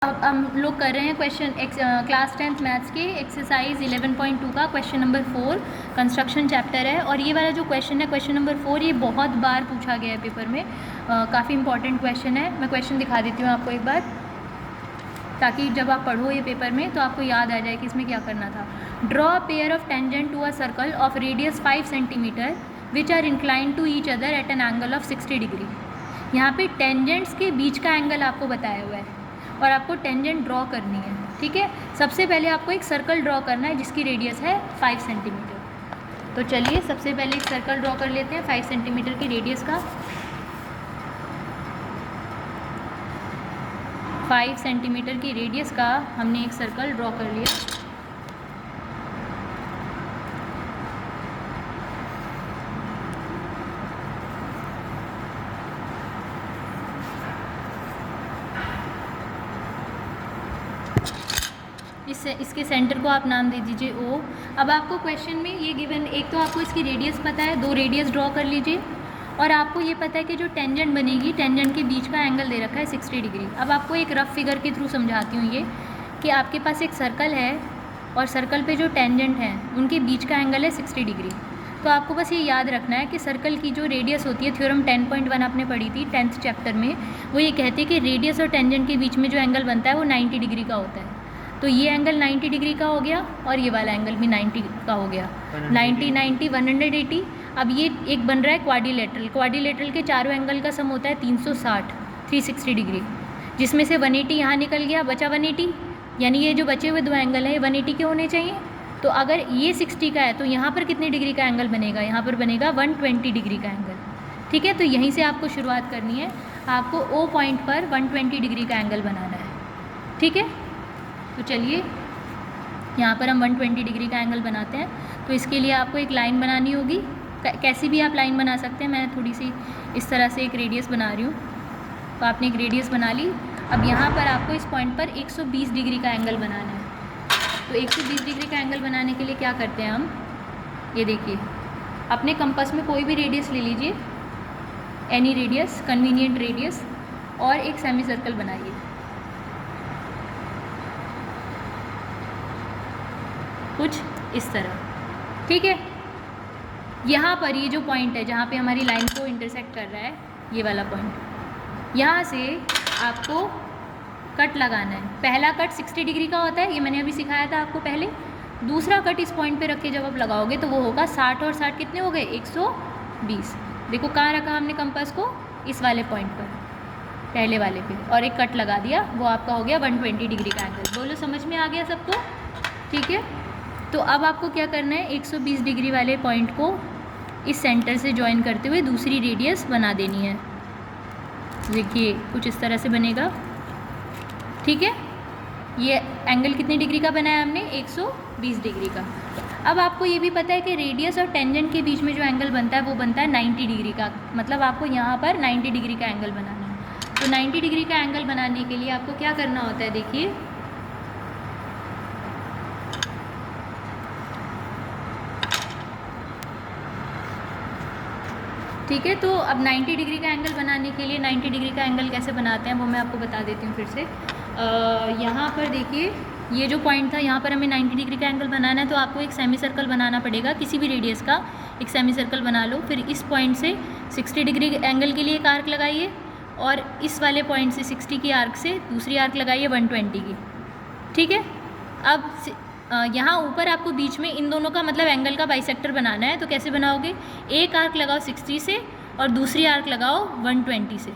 अब हम लोग कर रहे हैं क्वेश्चन क्लास 10th मैथ्स के एक्सरसाइज 11.2 का क्वेश्चन नंबर 4 कंस्ट्रक्शन चैप्टर है। और ये वाला जो क्वेश्चन है क्वेश्चन नंबर 4 ये बहुत बार पूछा गया है पेपर में, काफ़ी इंपॉर्टेंट क्वेश्चन है। मैं क्वेश्चन दिखा देती हूँ आपको एक बार, ताकि जब आप पढ़ो ये पेपर में तो आपको याद आ जाए कि इसमें क्या करना था। Draw a pair of tangent to a circle of radius 5 centimetre which are incline to each other at an angle of 60 degree. यहाँ पे टेंजेंट्स के बीच का एंगल आपको बताया हुआ है और आपको टेंजेंट ड्रॉ करनी है। ठीक है, सबसे पहले आपको एक सर्कल ड्रॉ करना है जिसकी रेडियस है 5 सेंटीमीटर। तो चलिए सबसे पहले एक सर्कल ड्रॉ कर लेते हैं 5 सेंटीमीटर की रेडियस का। 5 सेंटीमीटर की रेडियस का हमने एक सर्कल ड्रॉ कर लिया। इसके सेंटर को आप नाम दे दीजिए O। अब आपको क्वेश्चन में ये गिवन, एक तो आपको इसकी रेडियस पता है, 2 रेडियस ड्रॉ कर लीजिए और आपको ये पता है कि जो टेंजेंट बनेगी, टेंजेंट के बीच का एंगल दे रखा है 60 डिग्री। अब आपको एक रफ फिगर के थ्रू समझाती हूँ ये कि आपके पास एक सर्कल है और सर्कल पे जो टेंजेंट हैं उनके बीच का एंगल है 60 डिग्री। तो आपको बस ये याद रखना है कि सर्कल की जो रेडियस होती है, थ्योरम 10.1 आपने पढ़ी थी 10th चैप्टर में, वो ये कहते हैं कि रेडियस और टेंजेंट के बीच में जो एंगल बनता है वो 90 डिग्री का होता है। तो ये एंगल 90 डिग्री का हो गया और ये वाला एंगल भी 90 का हो गया, 90 90 180। अब ये एक बन रहा है क्वाड्रिलेटरल। क्वाड्रिलेटरल के चारों एंगल का सम होता है 360 360 डिग्री, जिसमें से 180 यहाँ निकल गया, बचा 180। यानी ये जो बचे हुए 2 एंगल हैं ये 180 के होने चाहिए। तो अगर ये 60 का है तो यहाँ पर कितने डिग्री का एंगल बनेगा? यहाँ पर बनेगा 120 डिग्री का एंगल। ठीक है, तो यहीं से आपको शुरुआत करनी है, आपको O पॉइंट पर 120 डिग्री का एंगल बनाना है। ठीक है, तो चलिए यहाँ पर हम 120 डिग्री का एंगल बनाते हैं। तो इसके लिए आपको एक लाइन बनानी होगी, कैसी भी आप लाइन बना सकते हैं। मैं थोड़ी सी इस तरह से एक रेडियस बना रही हूँ। तो आपने एक रेडियस बना ली। अब यहाँ पर आपको इस पॉइंट पर 120 डिग्री का एंगल बनाना है। तो 120 डिग्री का एंगल बनाने के लिए क्या करते हैं हम, ये देखिए, अपने कंपास में कोई भी रेडियस ले लीजिए, एनी रेडियस, कन्वीनियंट रेडियस, और एक सेमी सर्कल बनाइए। कुछ इस तरह। ठीक है, यहाँ पर ये जो पॉइंट है जहाँ पे हमारी लाइन को इंटरसेक्ट कर रहा है, ये वाला पॉइंट, यहाँ से आपको कट लगाना है। पहला कट 60 डिग्री का होता है, ये मैंने अभी सिखाया था आपको पहले। दूसरा कट इस पॉइंट पे रख के जब आप लगाओगे तो वो होगा 60 और 60 कितने हो गए? 120। देखो कहाँ रखा हमने कंपास को, इस वाले पॉइंट पर, पहले वाले पे, और एक कट लगा दिया, वो आपका हो गया 120 डिग्री का एंगल। बोलो समझ में आ गया सबको? ठीक है, तो अब आपको क्या करना है, 120 डिग्री वाले पॉइंट को इस सेंटर से ज्वाइन करते हुए दूसरी रेडियस बना देनी है। देखिए कुछ इस तरह से बनेगा। ठीक है, ये एंगल कितने डिग्री का बनाया हमने? 120 डिग्री का। अब आपको ये भी पता है कि रेडियस और टेंजेंट के बीच में जो एंगल बनता है वो बनता है 90 डिग्री का। मतलब आपको यहाँ पर 90 डिग्री का एंगल बनाना है। तो 90 डिग्री का एंगल बनाने के लिए आपको क्या करना होता है, देखिए, ठीक है। तो अब 90 डिग्री का एंगल बनाने के लिए 90 डिग्री का एंगल कैसे बनाते हैं वो मैं आपको बता देती हूँ फिर से। यहाँ पर देखिए, ये जो पॉइंट था यहाँ पर हमें 90 डिग्री का एंगल बनाना है, तो आपको एक सेमी सर्कल बनाना पड़ेगा, किसी भी रेडियस का एक सेमी सर्कल बना लो। फिर इस पॉइंट से 60 डिग्री एंगल के लिए एक आर्क लगाइए और इस वाले पॉइंट से 60 की आर्क से दूसरी आर्क लगाइए 120 की। ठीक है, अब यहाँ ऊपर आपको बीच में इन दोनों का मतलब एंगल का बाइसेक्टर बनाना है। तो कैसे बनाओगे, एक आर्क लगाओ 60 से और दूसरी आर्क लगाओ 120 से।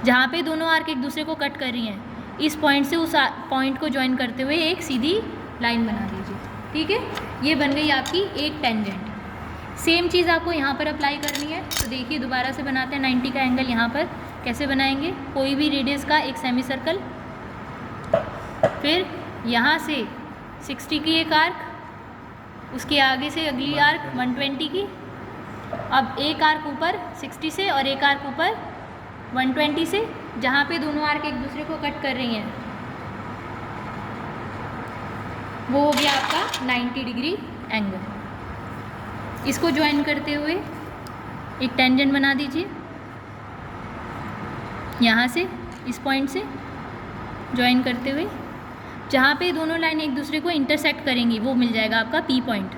जहाँ पे दोनों आर्क एक दूसरे को कट कर रही हैं, इस पॉइंट से उस पॉइंट को ज्वाइन करते हुए एक सीधी लाइन बना दीजिए। ठीक है, ये बन गई आपकी एक टेंजेंट। सेम चीज़ आपको यहाँ पर अप्लाई करनी है। तो देखिए दोबारा से बनाते हैं 90 का एंगल। यहाँ पर कैसे बनाएंगे, कोई भी रेडियस का एक सेमी सर्कल, फिर यहाँ से 60 की एक आर्क, उसके आगे से अगली आर्क 120 की। अब एक आर्क ऊपर 60 से और एक आर्क ऊपर 120 से, जहाँ पे दोनों आर्क एक दूसरे को कट कर रही हैं, वो हो गया आपका 90 डिग्री एंगल। इसको ज्वाइन करते हुए एक टेंजेंट बना दीजिए यहाँ से, इस पॉइंट से, ज्वाइन करते हुए, जहाँ पे दोनों लाइन एक दूसरे को इंटरसेक्ट करेंगी वो मिल जाएगा आपका पी पॉइंट।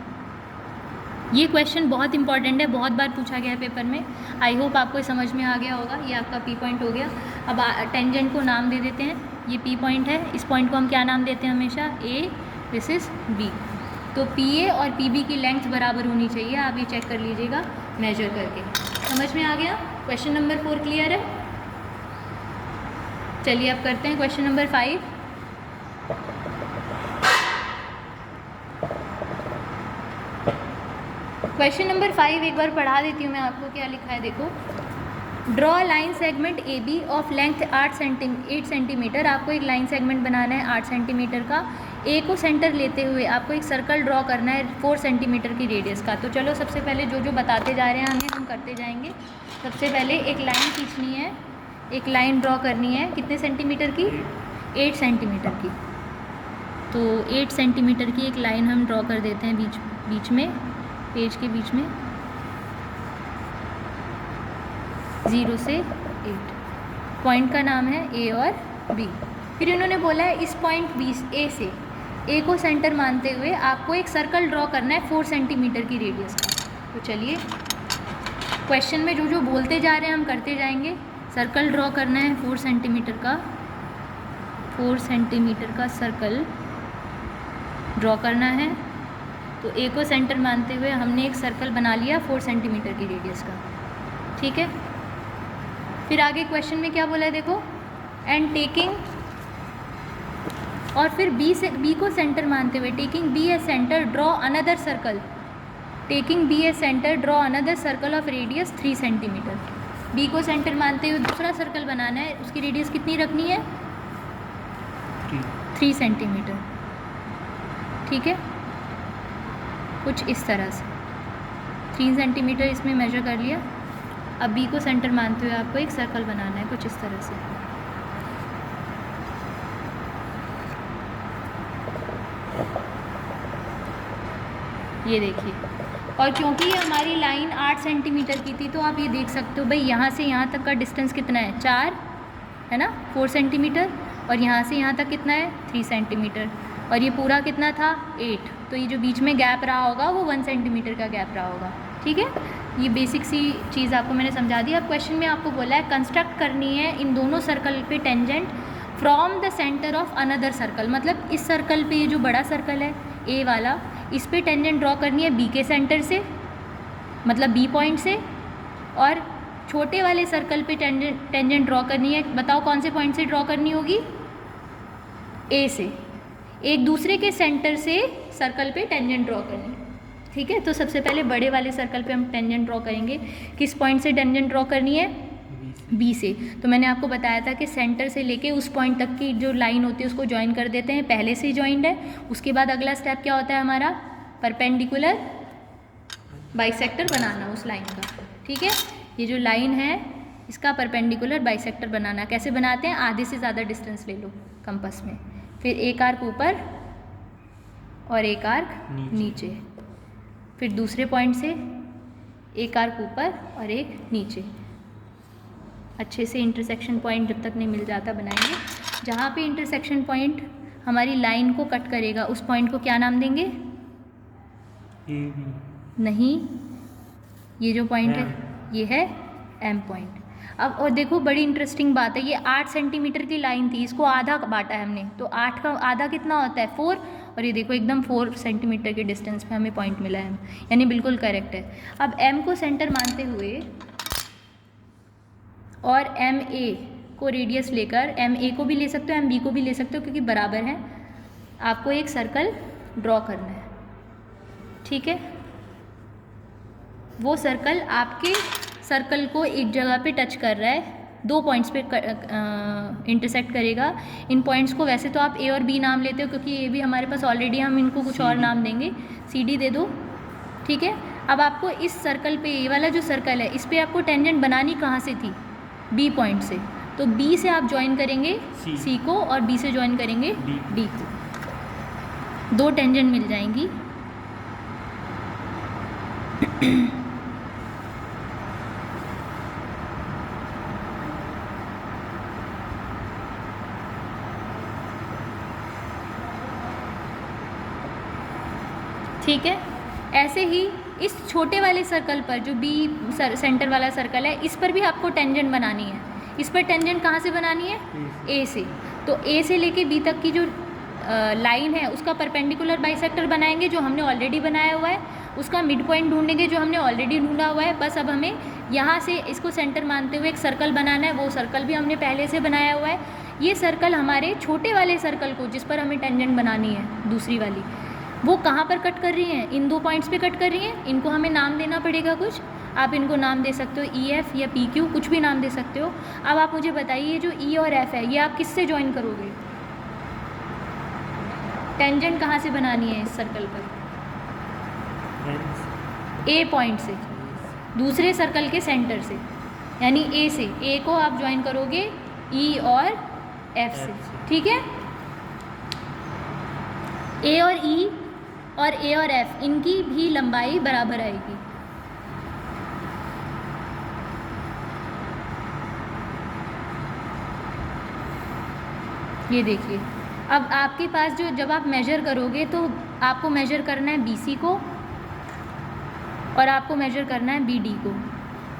ये क्वेश्चन बहुत इंपॉर्टेंट है, बहुत बार पूछा गया है पेपर में। आई होप आपको समझ में आ गया होगा। ये आपका पी पॉइंट हो गया। अब टेंजेंट को नाम दे देते हैं। ये पी पॉइंट है, इस पॉइंट को हम क्या नाम देते हैं हमेशा? ए, दिस इज़ बी। तो पी ए और पी बी की लेंथ बराबर होनी चाहिए, आप ये चेक कर लीजिएगा मेजर करके। समझ में आ गया? क्वेश्चन नंबर 4 क्लियर है? चलिए अब करते हैं क्वेश्चन नंबर 5। क्वेश्चन नंबर 5 एक बार पढ़ा देती हूँ मैं आपको, क्या लिखा है देखो। Draw line segment A B of length 8 centimetre. आपको एक लाइन सेगमेंट बनाना है 8 सेंटीमीटर का। ए को सेंटर लेते हुए आपको एक सर्कल ड्रॉ करना है 4 सेंटीमीटर की रेडियस का। तो चलो सबसे पहले जो जो बताते जा रहे हैं हमें, हम करते जाएंगे। सबसे पहले एक लाइन खींचनी है, एक लाइन ड्रॉ करनी है। कितने सेंटीमीटर की? 8 सेंटीमीटर की। तो 8 सेंटीमीटर की एक लाइन हम ड्रॉ कर देते हैं बीच में, पेज के बीच में, 0 से 8। पॉइंट का नाम है ए और बी। फिर इन्होंने बोला है इस पॉइंट बी ए से ए को सेंटर मानते हुए आपको एक सर्कल ड्रॉ करना है 4 सेंटीमीटर की रेडियस का। तो चलिए क्वेश्चन में जो जो बोलते जा रहे हैं हम करते जाएंगे। सर्कल ड्रॉ करना है 4 सेंटीमीटर का, 4 सेंटीमीटर का सर्कल ड्रॉ करना है। तो ए को सेंटर मानते हुए हमने एक सर्कल बना लिया 4 सेंटीमीटर की रेडियस का। ठीक है, फिर आगे क्वेश्चन में क्या बोला है देखो। एंड टेकिंग, और फिर बी को सेंटर मानते हुए, taking B a centre draw another circle, taking B a centre draw another circle of radius 3 centimetre. B को सेंटर मानते हुए दूसरा सर्कल बनाना है, उसकी रेडियस कितनी रखनी है? 3 सेंटीमीटर। ठीक है, कुछ इस तरह से 3 सेंटीमीटर इसमें मेजर कर लिया। अब बी को सेंटर मानते हुए आपको एक सर्कल बनाना है कुछ इस तरह से। ये देखिए, और क्योंकि ये हमारी लाइन 8 सेंटीमीटर की थी तो आप ये देख सकते हो भाई यहाँ से यहाँ तक का डिस्टेंस कितना है? 4 है ना, 4 सेंटीमीटर। और यहाँ से यहाँ तक कितना है? 3 सेंटीमीटर। और ये पूरा कितना था? 8। तो ये जो बीच में गैप रहा होगा वो 1 सेंटीमीटर का गैप रहा होगा। ठीक है, ये बेसिक सी चीज़ आपको मैंने समझा दी। अब क्वेश्चन में आपको बोला है कंस्ट्रक्ट करनी है इन दोनों सर्कल पे tangent from the centre of another circle. मतलब इस सर्कल पे, ये जो बड़ा सर्कल है ए वाला, इस पे टेंजेंट ड्रॉ करनी है बी के सेंटर से, मतलब बी पॉइंट से। और छोटे वाले सर्कल पे टेंजेंट ड्रॉ करनी है, बताओ कौन से पॉइंट से ड्रॉ करनी होगी? ए से। एक दूसरे के सेंटर से सर्कल पे टेंजेंट ड्रॉ करनी। ठीक है, तो सबसे पहले बड़े वाले सर्कल पे हम टेंजेंट ड्रॉ करेंगे। किस पॉइंट से टेंजेंट ड्रॉ करनी है? बी से। तो मैंने आपको बताया था कि सेंटर से लेके उस पॉइंट तक की जो लाइन होती है उसको ज्वाइन कर देते हैं, पहले से ही ज्वाइंड है। उसके बाद अगला स्टेप क्या होता है हमारा? परपेंडिकुलर बाइसेक्टर बनाना उस लाइन का। ठीक है, ये जो लाइन है इसका परपेंडिकुलर बाइसेक्टर बनाना। कैसे बनाते हैं? आधे से ज़्यादा डिस्टेंस ले लो कंपास में, फिर एक आर्क ऊपर और एक आर्क नीचे, फिर दूसरे पॉइंट से एक आर्क ऊपर और एक नीचे। अच्छे से इंटरसेक्शन पॉइंट जब तक नहीं मिल जाता बनाएंगे। जहाँ पे इंटरसेक्शन पॉइंट हमारी लाइन को कट करेगा उस पॉइंट को क्या नाम देंगे? नहीं, ये जो पॉइंट है ये है एम पॉइंट। अब और देखो बड़ी इंटरेस्टिंग बात है, ये 8 सेंटीमीटर की लाइन थी, इसको आधा बांटा है हमने। तो 8 का आधा कितना होता है? 4। और ये देखो एकदम 4 सेंटीमीटर के डिस्टेंस पे हमें पॉइंट मिला है, यानी बिल्कुल करेक्ट है। अब एम को सेंटर मानते हुए और एम ए को रेडियस लेकर, एम ए को भी ले सकते हो एम बी को भी ले सकते हो क्योंकि बराबर है, आपको एक सर्कल ड्रॉ करना है। ठीक है, वो सर्कल आपके सर्कल को एक जगह पे टच कर रहा है, 2 पॉइंट्स पे इंटरसेक्ट करेगा। इन पॉइंट्स को वैसे तो आप ए और बी नाम लेते हो क्योंकि ये भी हमारे पास ऑलरेडी, हम इनको कुछ और नाम देंगे, सी डी दे दो। ठीक है, अब आपको इस सर्कल पे, ये वाला जो सर्कल है इस पे आपको टेंजेंट बनानी कहाँ से थी? बी पॉइंट से। तो बी से आप ज्वाइन करेंगे सी को और बी से ज्वाइन करेंगे डी को, 2 टेंजेंट मिल जाएंगी। ठीक है। ऐसे ही इस छोटे वाले सर्कल पर जो बी सेंटर वाला सर्कल है, इस पर भी आपको टेंजेंट बनानी है। इस पर टेंजेंट कहाँ से बनानी है? ए से। तो ए से लेके बी तक की जो लाइन है उसका परपेंडिकुलर बाइसेक्टर बनाएंगे जो हमने ऑलरेडी बनाया हुआ है, उसका मिड पॉइंट ढूंढेंगे जो हमने ऑलरेडी ढूंढा हुआ है। बस अब हमें यहाँ से इसको सेंटर मानते हुए एक सर्कल बनाना है, वो सर्कल भी हमने पहले से बनाया हुआ है। ये सर्कल हमारे छोटे वाले सर्कल को, जिस पर हमें टेंजेंट बनानी है दूसरी वाली, वो कहाँ पर कट कर रही हैं? इन दो पॉइंट्स पे कट कर रही हैं। इनको हमें नाम देना पड़ेगा कुछ। आप इनको नाम दे सकते हो EF या PQ, कुछ भी नाम दे सकते हो। अब आप मुझे बताइए जो E और F है, ये आप किससे ज्वाइन करोगे? टेंजेंट कहाँ से बनानी है इस सर्कल पर? A पॉइंट से, दूसरे सर्कल के सेंटर से, यानी A से। A को आप ज्वाइन करोगे E और F से, ठीक है। A और E और A और F, इनकी भी लंबाई बराबर आएगी। ये देखिए, अब आपके पास जो, जब आप मेजर करोगे तो आपको मेजर करना है BC को और आपको मेजर करना है BD को।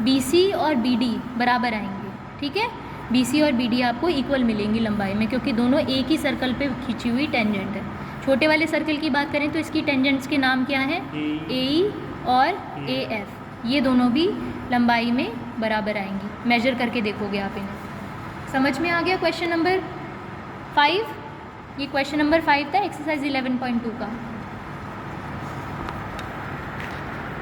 BC और BD बराबर आएंगे, ठीक है। BC और BD आपको इक्वल मिलेंगी लंबाई में, क्योंकि दोनों एक ही सर्कल पे खींची हुई टेंजेंट है। छोटे वाले सर्कल की बात करें तो इसकी टेंजेंट्स के नाम क्या हैं? AE और AF। ये दोनों भी लंबाई में बराबर आएंगी। मेजर करके देखोगे आप इन्हें। समझ में आ गया क्वेश्चन नंबर 5? ये क्वेश्चन नंबर 5 था एक्सरसाइज 11.2 का।